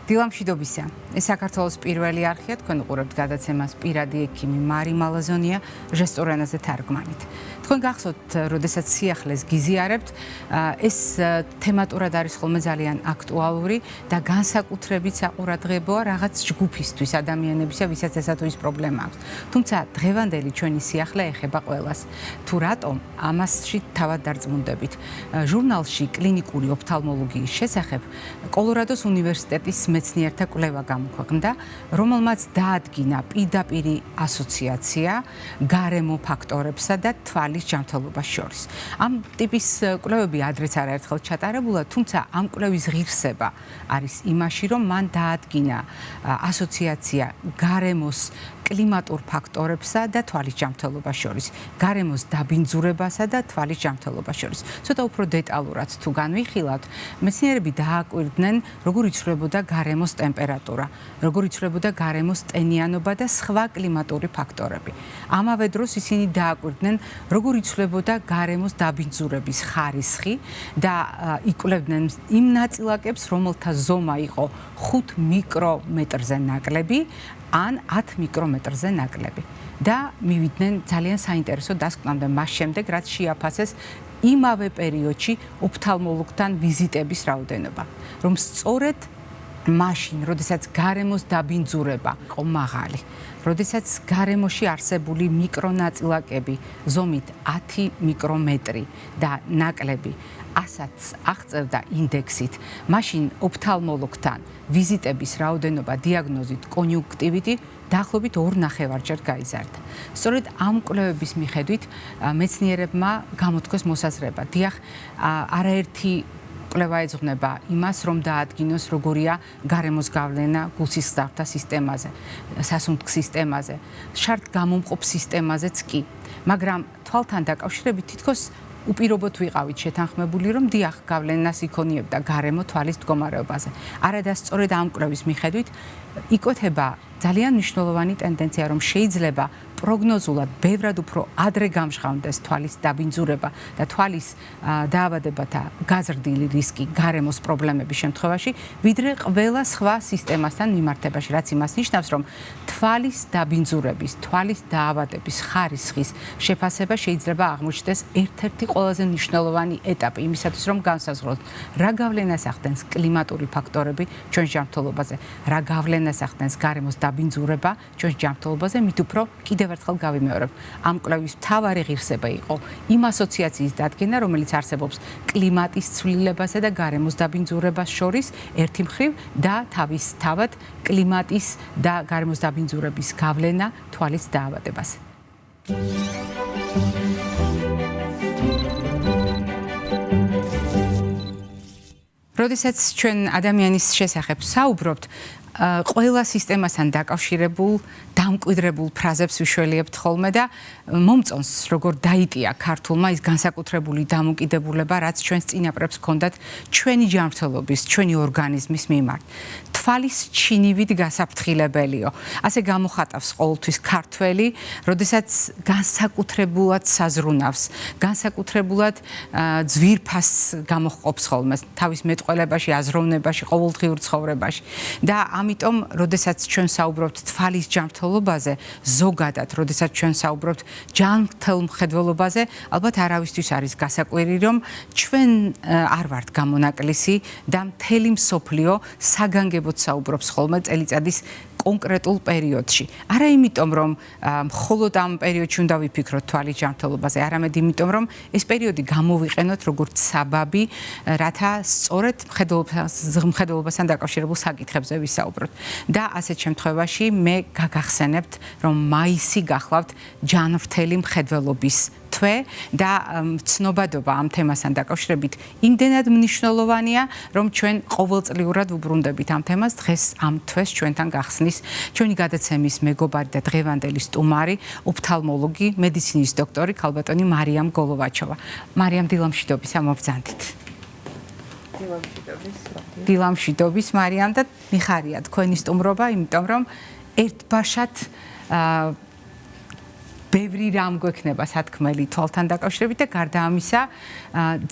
დილამშვიდობისა. ეს საქართველოს პირველი არხია, თქვენ უყურებთ გადაცემას პირადი ექიმი მარი მალაზონია ჟესტურ ენაზე თარგმანით. თქვენ გახსოვთ, როდესაც სიახლეს გიზიარებთ, ეს თემატურად არის ხოლმე ძალიან აქტუალური და განსაკუთრებით საყურადღებოა რაღაც ჯგუფისთვის, ადამიანებისა, ვისაც ესა თუ ის პრობლემა აქვს. თუმცა დღევანდელი ჩვენი სიახლე ეხება ყველას. თუ რატომ ამასში თავად დარწმუნდებით. ჟურნალში კლინიკური ოფთალმოლოგიის შესახებ კოლორადოს უნივერსიტეტის მეცნიერთა კვლევა გამოქვეყნდა, რომელმაც დაადგინა პირდაპირი ასოციაცია გარემო ფაქტორებსა და თვალის ჯანმრთელობას შორის. ამ ტიპის კვლევები ადრეც არაერთხელ ჩატარებულა, თუმცა ამ კვლევის ღირსება არის იმაში, რომ მან დაადგინა ასოციაცია გარემოს კლიმატურ ფაქტორებსა და თვალის ჯანმრთელობას შორის, გარემოს დაბინძურებასა და თვალის ჯანმრთელობას შორის. ცოტა უფრო დეტალურად თუ განვიხილავთ, მეცნიერები დააკვირდნენ, როგორ იცვლებოდა გარემოს ტემპერატურა, როგორ იცვლებოდა გარემოს ტენიანობა და სხვა კლიმატური ფაქტორები. ამავე დროს ისინი დააკვირდნენ, როგორ იცვლებოდა გარემოს დაბინძურების ხარისხი და იკვლევდნენ იმ ნაწილაკებს, რომელთა ზომა იყო 5 მიკრომეტრზე ნაკლები ან 10 მიკრომეტრზე ნაკლები და მივიდნენ ძალიან საინტერესო დასკვნამდე მას შემდეგ, რაც შეაფასეს იმავე პერიოდში ოფთალმოლოგთან ვიზიტების რაოდენობა, რომ სწორედ მაშინ, როდესაც გარემოს დაბინძურება იყო მაღალი, როდესაც გარემოში არსებული მიკრონაწილაკები ზომით 10 მიკრომეტრი და ნაკლები ასაც აღწევდა ინდექსით, მაშინ ოფთალმოლოგთან ვიზიტების რაოდენობა დიაგნოზით კონიუნქტივიტი დაახლოებით 2.5-ჯერ გაიზარდა. სწორედ ამ კვლევების მიხედვით მეცნიერებმა გამოთქვეს მოსაზრება. დიახ, არაერთი კვლევა ეძღვნება იმას, რომ დაადგინოს, როგორია გარემოს გავლენა გულსისხლძარღვთა სისტემაზე, სასუნთქ სისტემაზე, შარტ-გამომყოფ სისტემაზეც კი. მაგრამ თვალთან დაკავშირებით თითქოს უპირობოდ ვიყავით შეთანხმებული, რომ დიახ, გავლენას იქონიებდა გარემო თვალის მდგომარეობაზე. არადა სწორედ ამ კვლევის მიხედვით იკვეთება ძალიან მნიშვნელოვანი ტენდენცია, რომ შეიძლება პროგნოზულად ბევრად უფრო ადრე გამჟღავნდეს თვალის დაბინძურება და თვალის დაავადებათა გაზრდილი რისკი გარემოს პრობლემების შემთხვევაში, ვიდრე ყველა სხვა სისტემასთან მიმართებაში, რაც იმას ნიშნავს, რომ თვალის დაბინძურების, თვალის დაავადების ხარისხის შეფასება შეიძლება აღმოჩნდეს ერთ-ერთი ყველაზე მნიშვნელოვანი ეტაპი იმისათვის, რომ განსაზღვროთ, რა გავლენას ახდენს კლიმატური ფაქტორები ჩვენს ჯანმრთელობაზე, რა გავლენას ახდენს გარემოს დაბინძურება ჩვენს ჯანმრთელობაზე, მით უფრო კიდევ ერთხელ გავიმეორებ, ამ კვლევის მთავარი ღირსება იყო იმ ასოციაციის დადგენა, რომელიც არსებობს კლიმატის ცვლილებასა და გარემოს დაბინძურებას შორის ერთი მხრივ და თავისთავად კლიმატის და გარემოს დაბინძურების გავლენა თვალის დაავადებაზე. როდესაც ჩვენ ადამიანის შესახებ საუბრობთ, ყველა სისტემასთან დაკავშირებულ დამკვიდრებულ ფრაზებს ვიშველიებთ ხოლმე და მომწონს, როგორ დაიტია ქართულმა ის განსაკუთრებული დამოკიდებულება, რაც ჩვენს წინაპრებს ჰქონდათ ჩვენი ჯანმრთელობის, ჩვენი ორგანიზმის მიმართ. თვალის ჩინივით გასაფრთხილებელიო. ასე გამოხატავს ყოველთვის ქართველი, როდესაც განსაკუთრებულად საზრუნავს, განსაკუთრებულად ძვირფასს გამოჰყოფს ხოლმე თავის მეტყველებაში, აზროვნებაში, ყოველდღიურ ცხოვრებაში. და ამიტომ, როდესაც ჩვენ საუბრობთ თვალის ჯანმრთელობაზე, ზოგადად, როდესაც ჩვენ საუბრობთ ჯანმრთელ მხედველობაზე, ალბათ არავისთვის არის გასაკვირი, რომ ჩვენ არ ვართ გამონაკლისი და მთელი მსოფლიო საგანგებოდ საუბრობს ხოლმე წელიწადის კონკრეტულ პერიოდში. არა იმიტომ, რომ მხოლოდ ამ პერიოდში უნდა ვიფიქროთ თვალის ჯანმრთელობაზე, არამედ იმიტომ, რომ ეს პერიოდი გამოვიყენოთ როგორც საბაბი, რათა სწორედ მხედველობასთან დაკავშირებულ საკითხებზე ვისაუბროთ. და ასეთ შემთხვევაში მე გაგახსენებთ, რომ მაისი გახლავთ ჯანმრთელი მხედველობის თვე და ცნობადობა ამ თემასთან დაკავშირებით იმდენად მნიშვნელოვანია, რომ ჩვენ ყოველწლიურად ვუბრუნდებით ამ თემას. დღეს ამ თვეს ჩვენთან გახსნის ჩვენი გადაცემის მეგობარი და დღევანდელი სტუმარი, ოფთალმოლოგი, მედიცინის დოქტორი ქალბატონი მარიამ გოლოვაჩოვა. მარიამ, დილამშვიდობისა, მობრძანდით. დილამშვიდობის, მარიამ, და მიხარია თქვენი სტუმრობა, იმიტომ რომ ერთბაშად ბევრი რამ გვექნება სათქმელი თვალთან დაკავშირებით და გარდა ამისა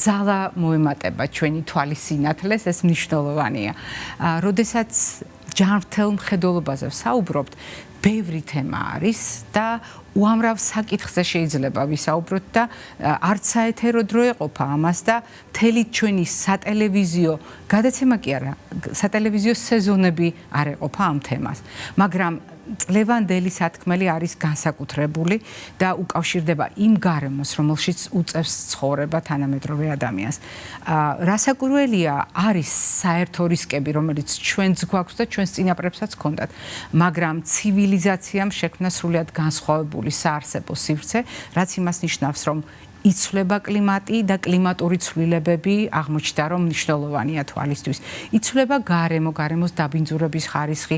ძალა მოემატება ჩვენი თვალის სინათლეს, ეს მნიშვნელოვანია. როდესაც ჯანმრთელ მხედველობაზე ვსაუბრობთ, ბევრი თემა არის და უამრავ საკითხზე შეიძლება ვისაუბროთ და არც საეთერო დრო ეყოფა ამას და მთელი ჩვენი სატელევიზიო გადაცემა კი არა, სატელევიზიო სეზონები არ ეყოფა ამ თემას, მაგრამ წლევანდელი სათქმელი არის განსაკუთრებული და უკავშირდება იმ გარემოს, რომელშიც უწევს ცხოვრება თანამედროვე ადამიანს. რასაკვირველია, არის საერთო რისკები, რომელიც ჩვენც გვაქვს და ჩვენს წინაპრებსაც ჰქონდათ, მაგრამ ცივილიზაციამ შექმნა სრულიად განსხვავებული საარსებო სივრცე, რაც იმას ნიშნავს, რომ იცვლება კლიმატი და კლიმატური ცვლილებები აღმოჩნდა, რომ მნიშვნელოვანია თვალისთვის. იცვლება გარემოს დაბინძურების ხარისხი,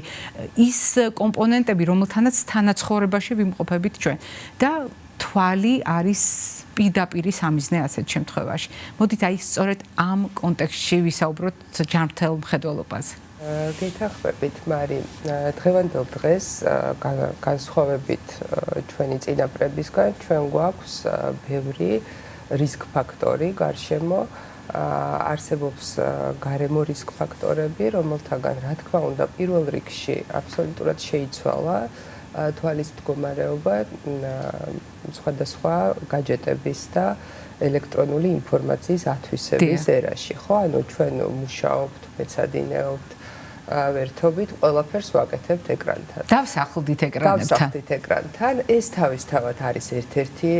ის კომპონენტები, რომელთანაც თანაცხოვრებაში ვიმყოფებით ჩვენ და თვალი არის პირდაპირი სამიზნე ასეთ შემთხვევაში. მოდით აი სწორედ ამ კონტექსტში ვისაუბროთ ჯანმრთელ მხედველობაზე. გეთახმებით, მარი, დღევანდელ დღეს განსხვავებით ჩვენი წინაპრებისგან, ჩვენ გვაქვს ბევრი რისკ ფაქტორი გარშემო, არსებობს გარემო რისკ ფაქტორები, რომელთაგან რა თქმა უნდა პირველ რიგში აბსოლუტურად შეიცვალა თვალის მდგომარეობა სხვადასხვა გაჯეტების და ელექტრონული ინფორმაციის ათვისების ერაში, ხო? ანუ ჩვენ მუშაობთ, მეცადინეობთ, ვერთობით, ყველაფერს ვაკეთებთ ეკრანთან. დავსახლდით ეკრანთან. ეს თავისთავად არის ერთ-ერთი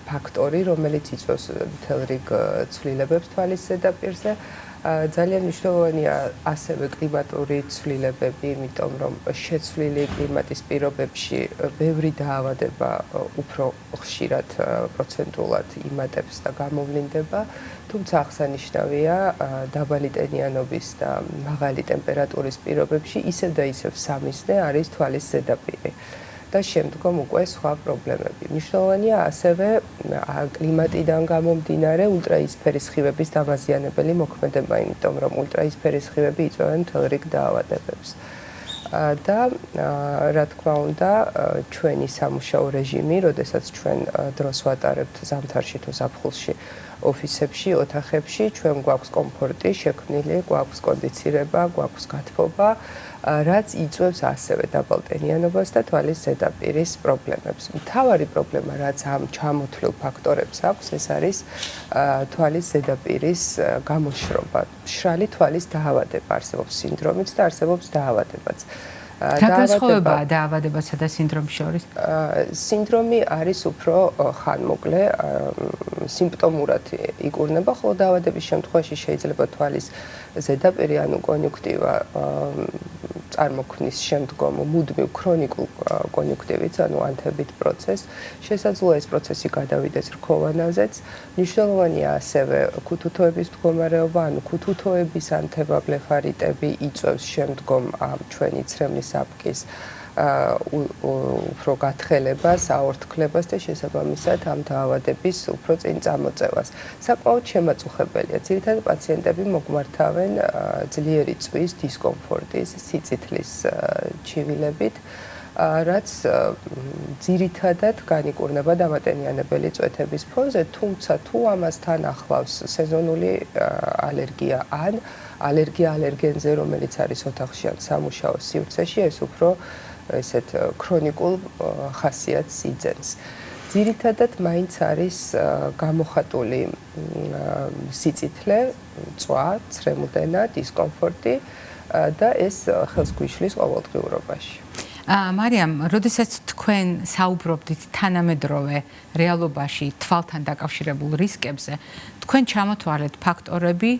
ფაქტორი, რომელიც იწვევს მთელ რიგ ცვლილებებს თვალის ზედაპირზე. ძალიან მნიშვნელოვანია ასევე კლიმატური ცვლილებები, იმიტომ რომ შეცვლილი კლიმატის პირობებში ბევრი დაავადება უფრო ხშირად პროცენტულად იმატებს და გამოვლინდება. თუმცა აღსანიშნავია დაბალი ტენიანობის და მაღალი ტემპერატურის პირობებში ისევ და ისევ სამიზნე არის თვალის ზედაპირი და შემდგომ უკვე სხვა პრობლემები. მნიშვნელოვანია ასევე კლიმატიდან გამომდინარე ულტრაიისფერი სხივების დამაზიანებელი მოქმედება, იმიტომ რომ ულტრაიისფერი სხივები იწვევენ მთელ რიგ დაავადებებს. და რა თქმა უნდა, ჩვენი სამუშაო რეჟიმი, როდესაც ჩვენ დროს ვატარებთ ზამთარში თუ ზაფხულში ოფისებში, ოთახებში, ჩვენ გვაქვს კომფორტი შექმნილი, გვაქვს კონდიცირება, გვაქვს გათბობა, რაც იწვევს ასევე დაბალტენიანობას და თვალის ზედაპირის პრობლემებს. მთავარი პრობლემა, რაც ამ ჩამოთვლილ ფაქტორებს აქვს, ეს არის თვალის ზედაპირის გამოშრობა. მშრალი თვალის დაავადება არსებობს სინდრომიც და არსებობს დაავადებაც. რა განსხვავებაა დაავადებასა და სინდრომის შორის? სინდრომი არის უფრო ხანმოკლე, სიმპტომურად იკურნება, ხოლო დაავადების შემთხვევაში შეიძლება თვალის ზედაპირი, ანუ კონიუნქტივა წარმოქმნის შემდგომ მუდმივ ქრონიკულ კონიუნქტივით, ანუ ანთებით პროცესს. შესაძლოა ეს პროცესი გადავიდეს რქოვანაზეც. მნიშვნელოვანია ასევე ქუთუთოების მდგომარეობა, ანუ ქუთუთოების ანთება, ბლეფარიტები იწვევს შემდგომ ჩვენი ცრემლის აპკის უფრო გათხელებას, აორთქლებას და შესაბამისად ამ დაავადების უფრო წინ წამოწევას. საკმაოდ შემაწუხებელია. ძირითადად პაციენტები მოგმართავენ ძლიერი წვის დისკომფორტის, სიწითლის ჩივილებით, რაც ძირითადად განიკურნება დამატენიანებელი წვეთების ფონზე, თუმცა თუ ამასთან ახლავს სეზონური ალერგია ან ალერგია ალერგენზე, რომელიც არის ოთახში ან სამუშაო სივრცეში, ეს უფრო ესეთ ქრონიკულ ხასიათს იძენს. ძირითადად მაინც არის გამოხატული სიწითლე, წვა, ცრემლდენა, დისკომფორტი და ეს ხელს გვიშლის ყოველდღიურობაში. მარიამ, როდესაც თქვენ საუბრობდით თანამედროვე რეალობაში თვალთან დაკავშირებულ რისკებზე, თქვენ ჩამოთვალეთ ფაქტორები,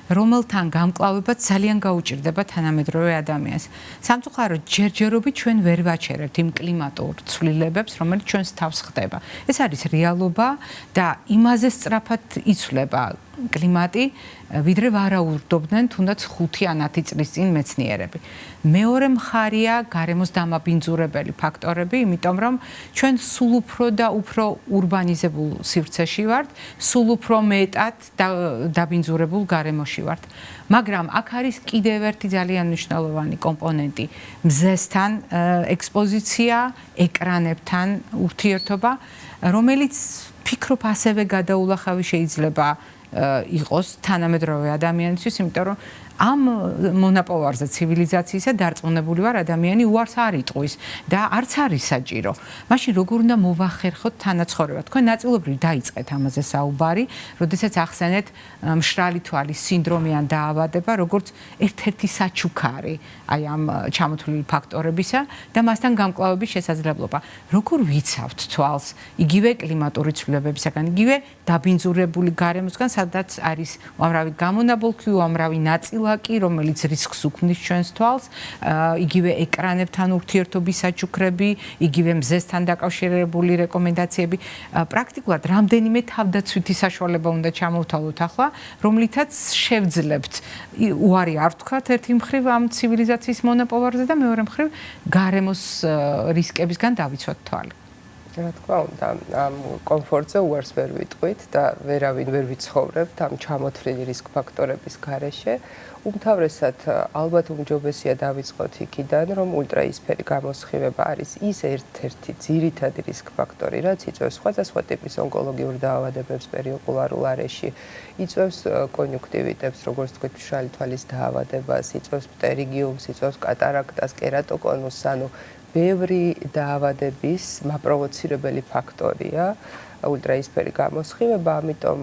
რომელთან გამკლავება ძალიან გაუჭირდება თანამედროვე ადამიანს. სამწუხაროდ, ჯერჯერობით ჩვენ ვერ ვაჩერებთ იმ კლიმატურ ცვლილებებს, რომელიც ჩვენს თავს ხდება. ეს არის რეალობა და იმაზე სწრაფად იცვლება კლიმატი, ვიდრე ვარაუდობდნენ თუნდაც 5 ან 10 წლის წინ მეცნიერები. მეორე მხარეა გარემოს დამაბინძურებელი ფაქტორები, იმიტომ რომ ჩვენ სულ უფრო და უფრო ურბანიზებულ სივრცეში ვართ, სულ უფრო მეტად დაბინძურებულ გარემოში ვართ. მაგრამ აქ არის კიდევ ერთი ძალიან მნიშვნელოვანი კომპონენტი, მზესთან ექსპოზიცია, ეკრანებთან ურთიერთობა, რომელიც ფიქრობ ასევე გადაულახავი შეიძლება იყოს თანამედროვე ადამიანისთვის, იმიტომ რომ ამ მონაპოვარზე ცივილიზაციისა დარწმუნებული ვარ ადამიანი უარს არ იტყვის და არც არის საჭირო. მაშინ როგორ უნდა მოვახერხოთ თანაცხოვრება? თქვენ ნაწილობრივ დაიწყეთ ამაზე საუბარი, როდესაც ახსენეთ მშრალი თვალის სინდრომი ან დაავადება, როგორც ერთ-ერთი საჩუქარი აი ამ ჩამოთვლილი ფაქტორებისა და მასთან გამკლავების შესაძლებლობა. როგორ ვიცავთ თვალს იგივე კლიმატური ცვლილებებისაგან, იგივე დაბინძურებული გარემოსგან, სადაც არის უამრავი გამონაბოლქვი, უამრავი ნაწილაკი, რომელიც რისკს უქმნის ჩვენს თვალს, იგივე ეკრანებთან ურთიერთობის საჩუქრები, იგივე მზესთან დაკავშირებული რეკომენდაციები. პრაქტიკულად რამდენიმე თავდაცვითი საშუალება უნდა ჩამოვთვალოთ ახლა, რომლითაც შევძლებთ უარი არ ვთქვათ ერთი მხრივ ამ ცივილიზაციის მონაპოვარზე და მეორე მხრივ გარემოს რისკებისგან დავიცვათ თვალი. რა თქმა უნდა, ამ კომფორტზე უარს ვერ ვიტყვით და ვერავინ ვერ ვიცხოვრებთ ამ ჩამოთვლილი რისკ ფაქტორების გარეშე. უმთავრესად ალბათ უმჯობესია დავიწყოთ იქიდან, რომ ულტრაისფერი გამოსხივება არის ის ერთ-ერთი ძირითადი რისკ ფაქტორი, რაც იწვევს სხვადასხვა ტიპის ონკოლოგიურ დაავადებებს პერიოკულარულ არეში, იწვევს კონიუნქტივიტებს, როგორც თქვით, მშრალი თვალის დაავადებას, იწვევს პტერიგიუმს, იწვევს კატარაქტას, კერატოკონუსს, ანუ ბევრი დაავადების მაპროვოცირებელი ფაქტორია ულტრაისფერი გამოსხივება, ამიტომ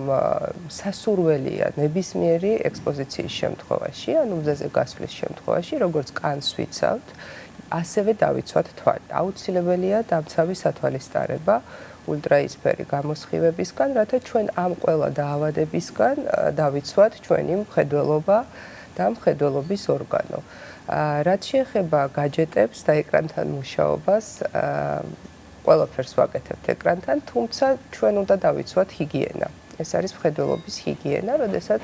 სასურველია ნებისმიერი ექსპოზიციის შემთხვევაში, ანუ მზეზე გასვლის შემთხვევაში, როგორც კანს ვიცავთ, ასევე დავიცვათ თვალი. აუცილებელია დამცავი სათვალისწარება ულტრაისფერი გამოსხივებისგან, რათა ჩვენ ამ ყველა დაავადებისგან დავიცვათ ჩვენი მხედველობა და მხედველობის ორგანო. რაც შეეხება გაჯეტებს და ეკრანთან მუშაობას, ყველაფერს ვაკეთებთ ეკრანთან, თუმცა ჩვენ უნდა დავიცვათ ჰიგიენა. ეს არის მხედველობის ჰიგიენა, როდესაც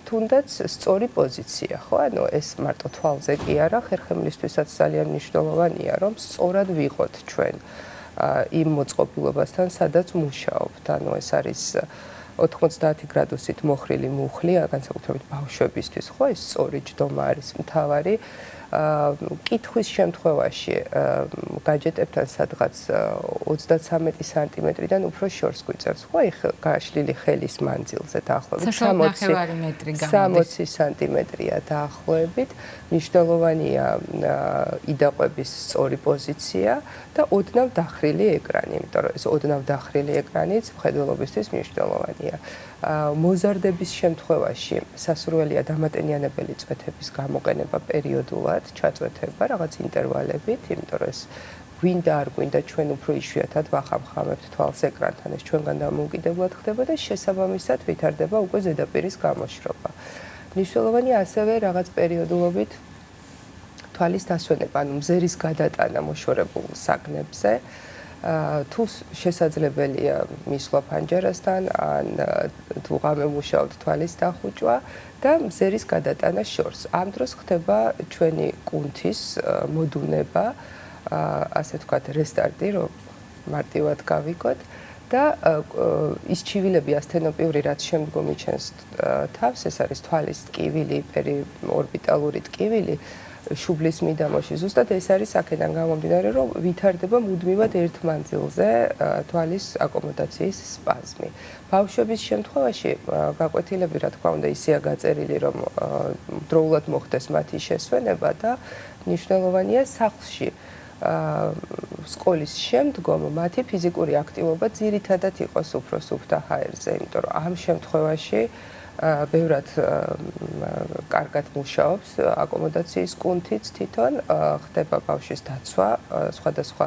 თუნდაც სწორი პოზიცია, ხო? ანუ ეს მარტო თვალზე კი არა, ხერხემლისთვისაც ძალიან მნიშვნელოვანია, რომ სწორად ვიყოთ ჩვენ იმ მოწყობილობასთან, სადაც მუშაობთ. ანუ ეს არის 90 გრადუსით მოხრილი მუხლი, განსაკუთრებით ბავშვებისთვის, ხო, ეს სწორი ჯდომა არის მთავარი. კითხვის შემთხვევაში გაჯეტებთან სადღაც 30 სანტიმეტრიდან უფრო შორს გვიწევს, ხო, გაშლილი ხელის მანძილზე დაახლოებით 60 სანტიმეტრია დაახლოებით. მნიშვნელოვანია იდაყვების სწორი პოზიცია და ოდნავ დახრილი ეკრანი, იმიტომ რომ ეს ოდნავ დახრილი ეკრანიც მხედველობისთვის მნიშვნელოვანია. მოზარდების შემთხვევაში სასურველია დამატენიანებელი წვეთების გამოყენება პერიოდულად, ჩაწვეთება რაღაც ინტერვალებით, იმიტომ რომ ეს გვინდა არ გვინდა ჩვენ უფრო იშვიათად ვახამხამებთ თვალს ეკრანთან, ეს ჩვენგან დამოუკიდებლად ხდება და შესაბამისად ვითარდება უკვე ზედაპირის გამოშრობა. მნიშვნელოვანია ასევე რაღაც პერიოდულობით თვალის დასვენება, ანუ მზერის გადატანა მოშორებულ საგნებზე. თუ შესაძლებელია მისვლა ფანჯარასთან, ან თუ ღამე მუშაობთ თვალის დახუჭვა და მზერის გადატანა შორს. ამ დროს ხდება ჩვენი კუნთის მოდუნება, ასე ვთქვათ, რესტარტი, რომ მარტივად გავიგოთ და ის ჩივილები ასთენოპიური, რაც შემდგომ იჩენს თავს, ეს არის თვალის ტკივილი, პერიორბიტალური ტკივილი, შუბლის მიდამოში. ზუსტად ეს არის აქედან გამომდინარე, რომ ვითარდება მუდმივად ერთ მანძილზე თვალის აკომოდაციის სპაზმი. ბავშვების შემთხვევაში გაკვეთილები, რა თქმა უნდა, ისეა გაწერილი, რომ დროულად მოხდეს მათი შესვენება და მნიშვნელოვანია სახლში სკოლის შემდგომ მათი ფიზიკური აქტივობა ძირითადად იყოს უფრო სუფთა ჰაერზე, იმიტომ რომ ამ შემთხვევაში ბევრად კარგად მუშაობს აკომოდაციის კუნთიც თვითონ, ხდება ბავშვის დაცვა სხვადასხვა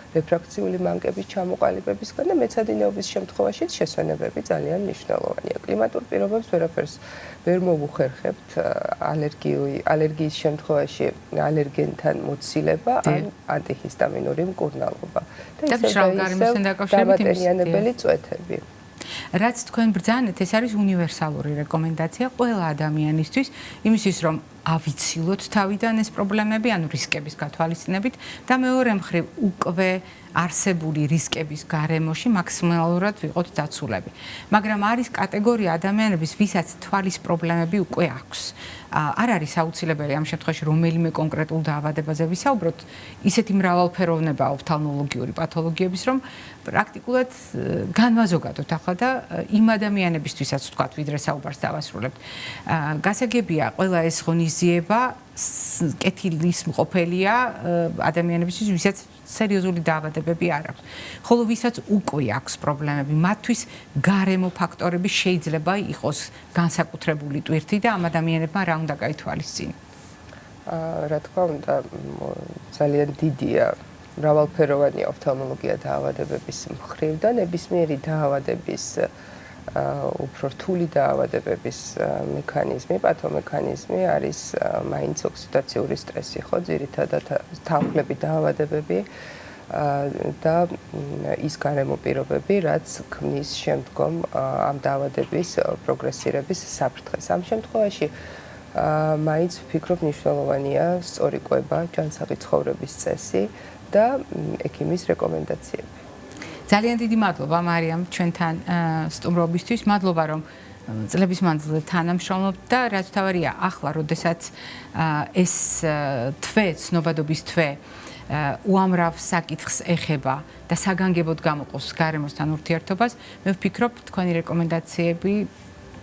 რეფრაქციული მანკების ჩამოყალიბებისგან და მეცადინეობის შემთხვევაშიც შესვენებები ძალიან მნიშვნელოვანია. კლიმატურ პირობებს ვერაფერს ვერ მოვუხერხებთ, ალერგიის შემთხვევაში ალერგენთან მოცილება ან ანტიჰისტამინური მკურნალობა და ისევ დამატენიანებელი წვეთები. რაც თქვენ ბრძანეთ, ეს არის უნივერსალური რეკომენდაცია ყველა ადამიანისთვის, იმისთვის რომ ავიცილოთ თავიდან ეს პრობლემები, ანუ რისკების გათვალისწინებით და მეორე მხრივ უკვე არსებული რისკების გარემოში მაქსიმალურად ვიყოთ დაცულები. მაგრამ არის კატეგორია ადამიანების, ვისაც თვალის პრობლემები უკვე აქვს. არ არის აუცილებელი ამ შემთხვევაში რომელიმე კონკრეტულ დაავადებაზე ვისაუბროთ, ისეთი მრავალფეროვნება ოფთალმოლოგიური პათოლოგიების, რომ პრაქტიკულად განვაზოგადოთ ახლა და იმ ადამიანებისთვისაც ვთქვათ, ვიდრე საუბარს დავასრულებთ. გასაგებია, ყველა ეს ღონისძიება კეთილის მყოფელია ადამიანებისთვის, ვისაც სერიოზული დაავადებები არ აქვს. ხოლო ვისაც უკვე აქვს პრობლემები, მათთვის გარემო ფაქტორები შეიძლება იყოს განსაკუთრებული ტვირთი და ამ ადამიანებმა რა უნდა გაითვალისწინონ. რა თქმა უნდა, ძალიან დიდია მრავალფეროვანი ოფთალმოლოგია დაავადებების მხრივ და ნებისმიერი დაავადების უფრო რთული დაავადებების მექანიზმი, პათომექანიზმი არის მაინც ოქსიდაციური სტრესი, ხო, ძირითადად თანხლები დაავადებები და ის გარემო პირობები, რაც ქმნის შემდგომ ამ დაავადების პროგრესირების საფრთხეს. ამ შემთხვევაში მაინც ვფიქრობ მნიშვნელოვანია სწორი კვება, ჯანსაღი ცხოვრების წესი და ექიმის რეკომენდაციები. ძალიან დიდი მადლობა მარიამ ჩვენთან სტუმრობისთვის. მადლობა რომ წლების მანძილზე თანამშრომლობთ და რაც თავარია ახლა, როდესაც ეს თვე, ცნობადობის თვე უამრავ საკითხს ეხება და საგანგებოდ გამოყოს გარემოსთან ურთიერთობას, მე ვფიქრობ თქვენი რეკომენდაციები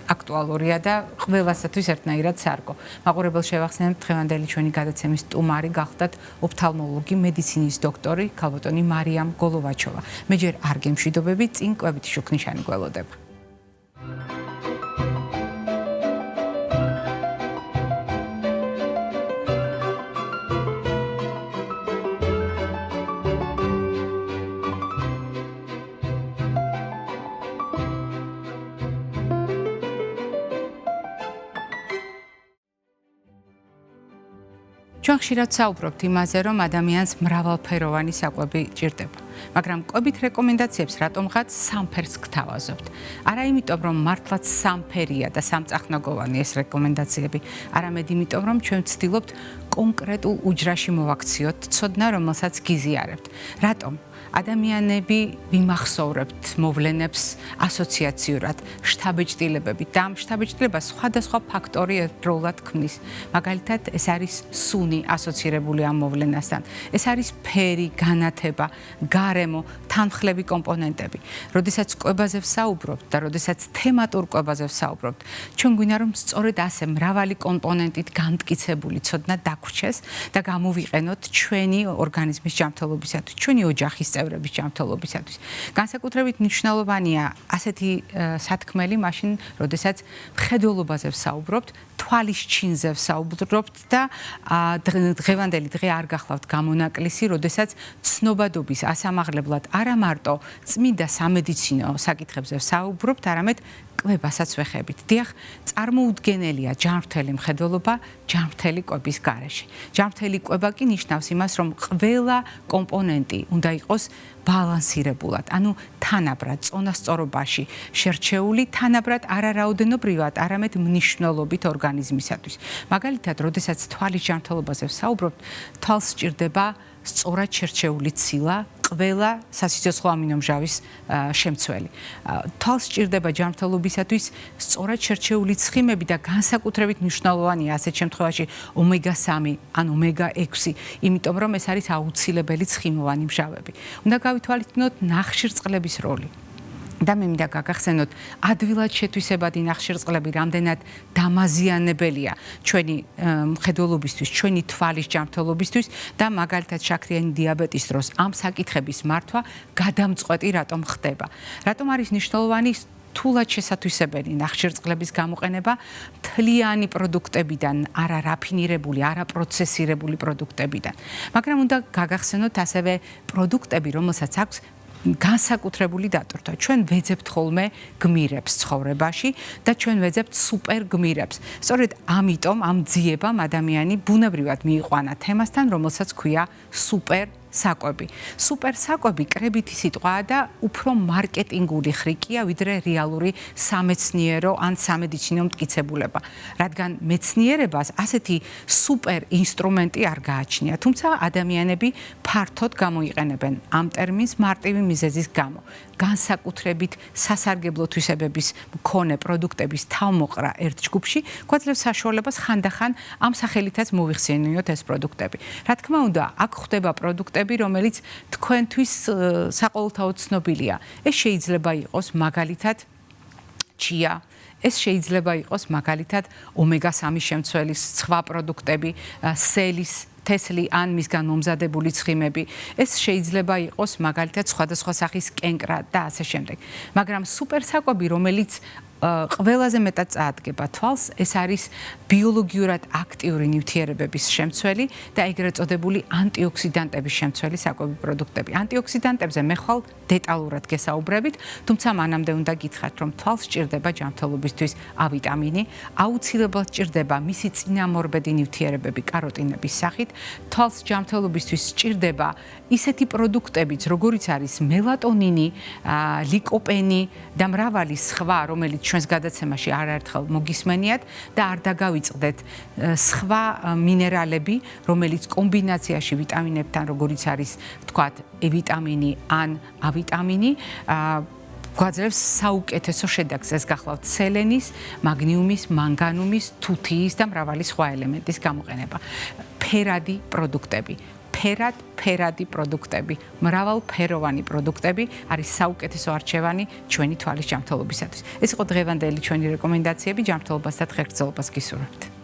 აქტუალურია და ყველასათვის ერთნაირად სარგო. მაყურებელ შევახსენებთ დღევანდელი ჩვენი გადაცემის სტუმარი გახლდათ ოფთალმოლოგი, მედიცინის დოქტორი, ქალბატონი მარიამ გოლოვაჩოვა. მე ჯერ არ გემშვიდობები, წინ კვებითი შუქნიშანი გველოდება. ჩვენ ხშირად საუბრობთ იმაზე, რომ ადამიანს მრავალფეროვანი საკვები ჭირდება. მაგრამ კვებით რეკომენდაციებს რატომღაც სამფერს გთავაზობთ? არა იმიტომ, რომ მართლაც სამფერია და სამწახნაგოვანი ეს რეკომენდაციები, არამედ იმიტომ, რომ ჩვენ ვცდილობთ კონკრეტულ უჯრაში მოვაქციოთ ცოდნა, რომელსაც გიზიარებთ. რატომ? ადამიანები ვიმახსოვრებთ მოვლენებს ასოციაციურად, შთაბეჭდილებებით და ამ შთაბეჭდილებას სხვადასხვა ფაქტორი ერთდროულად ქმნის. მაგალითად, ეს არის სუნი ასოცირებული ამ მოვლენასთან. ეს არის ფერი, განათება, გარემო, თანხლები კომპონენტები. როდესაც კვებაზე ვსაუბრობთ და როდესაც თემატურ კვებაზე ვსაუბრობთ, ჩვენ გვინდა რომ სწორედ ასე მრავალი კომპონენტით განმტკიცებული ცოდნა დაგვრჩეს და გამოვიყენოთ ჩვენი ორგანიზმის ჯანმრთელობისათვის, ჩვენი ოჯახის წევრების ჯანმრთელობისათვის. განსაკუთრებით მნიშვნელოვანია ასეთი სათქმელი მაშინ, როდესაც მხედველობაზე ვსაუბრობთ, თვალის ჩინზე ვსაუბრობთ და დღევანდელი დღე არ გახლავთ გამონაკლისი, როდესაც ცნობადობის ასამაღლებლად არა მარტო წმინდა სამედიცინო საკითხებზე ვსაუბრობთ, არამედ კვებასაც ვეხებით. დიახ, წარმოუდგენელია ჯანმრთელი მხედველობა ჯანმრთელი კვების გარეშე. ჯანმრთელი კვება კი ნიშნავს იმას, რომ ყველა კომპონენტი უნდა იყოს ბალანსირებულად, ანუ თანაბრად, წონასწორობაში შერჩეული, თანაბრად არარაოდენობრივად, არამედ მნიშვნელობით ორგანიზმისათვის. მაგალითად, როდესაც თვალის ჯანმრთელობაზე ვსაუბრობთ, თვალს სჭირდება სწორად შერჩეული ცილა, ყველა სასიცოცხლო ამინომჟავის შემცველი. თვალს სჭირდება ჯანმრთელობისათვის სწორად შერჩეული ცხიმები და განსაკუთრებით მნიშვნელოვანია ასეთ შემთხვევაში ომეგა-3 ან ომეგა-6, იმიტომ რომ ეს არის აუცილებელი ცხიმოვანი მჟავები. უნდა გავითვალისწინოთ ნახშირწყლების როლი. და მე მინდა გაგახსენოთ, ადვილად შეთვისებადი ნახშირწყლები რამდენად დამაზიანებელია ჩვენი მხედველობისთვის, ჩვენი თვალის ჯანმრთელობისთვის და მაგალითად შაქრიანი დიაბეტის დროს ამ საკითხების მართვა გადამწყვეტი რატომ ხდება. რატომ არის მნიშვნელოვანი თულად შესათვისებელი ნახშირწყლების გამოყენება მთლიანი პროდუქტებიდან, არა რაფინირებული, არა პროცესირებული პროდუქტებიდან. მაგრამ უნდა გაგახსენოთ ასევე პროდუქტები, რომელსაც აქვს განსაკუთრებული დატვირთვა. ჩვენ ვეძებთ ხოლმე გმირებს ცხოვრებაში და ჩვენ ვეძებთ სუპერ გმირებს. სწორედ ამიტომ ამ ძიებამ ადამიანი ბუნებრივად მიიყვანა თემასთან, რომელსაც ქვია სუპერ საკვები. სუპერ საკვები კრებითი სიტყვაა და უფრო მარკეტინგული ხრიკია, ვიდრე რეალური სამეცნიერო ან სამედიცინო მტკიცებულება. რადგან მეცნიერებას ასეთი სუპერ ინსტრუმენტი არ გააჩნია, თუმცა ადამიანები ფართოდ გამოიყენებენ ამ ტერმინს მარტივი მიზეზის გამო. განსაკუთრებით სასარგებლო თვისებების მქონე პროდუქტების თავმოყრა ერთ ჯგუფში გვაძლევს საშუალებას ხანდახან ამ სახელითაც მოვიხსენიოთ ეს პროდუქტები. რა თქმა უნდა, აქ ხდება პროდუქტები, რომელიც თქვენთვის საყოველთაოდ ცნობილია. ეს შეიძლება იყოს მაგალითად ჩია, ეს შეიძლება იყოს მაგალითად ომეგა-3 შემცველის სხვა პროდუქტები, სელის თესლი ან მისგან მომზადებული ცხიმები. ეს შეიძლება იყოს მაგალითად სხვადასხვა სახის კენკრა და ასე შემდეგ. მაგრამ სუპერსაკვები, რომელიც ყველაზე მეტად წაადგება თვალს, ეს არის ბიოლოგიურად აქტიური ნივთიერებების შემცველი და ეგრეთ წოდებული ანტიოქსიდანტების შემცველი საკვები პროდუქტები. ანტიოქსიდანტებზე მე ხვალ დეტალურად გესაუბრებით, თუმცა მანამდე უნდა გითხრათ, რომ თვალს სჭირდება ჯანმრთელობისთვის A ვიტამინი, აუცილებლად სჭირდება მისი წინამორბედი ნივთიერებები კაროტინების სახით, თვალს ჯანმრთელობისთვის სჭირდება ისეთი პროდუქტებიც, როგორიც არის მელატონინი, ლიკოპენი და მრავალი სხვა, რომელიც ჩვენს გადაცემაში არაერთხელ მოგისმენიათ და არ დაგავიწყდეთ სხვა მინერალები, რომელიც კომბინაციაში ვიტამინებთან, როგორიც არის, ვთქვათ, E ვიტამინი ან A ვიტამინი, გვაძლევს საუკეთესო შედაგს. ეს გახლავთ სელენის, მაგნიუმის, მანგანუმის, თუთიის და მრავალი სხვა ელემენტის გამოყენება. ფერადი პროდუქტები. ფერადი პროდუქტები, მრავალფეროვანი პროდუქტები არის საუკეთესო არჩევანი ჩვენი თვალის ჯანმრთელობისათვის. ეს იყო დღევანდელი ჩვენი რეკომენდაციები, ჯანმრთელობას და ხერხემლობას გისურვებთ.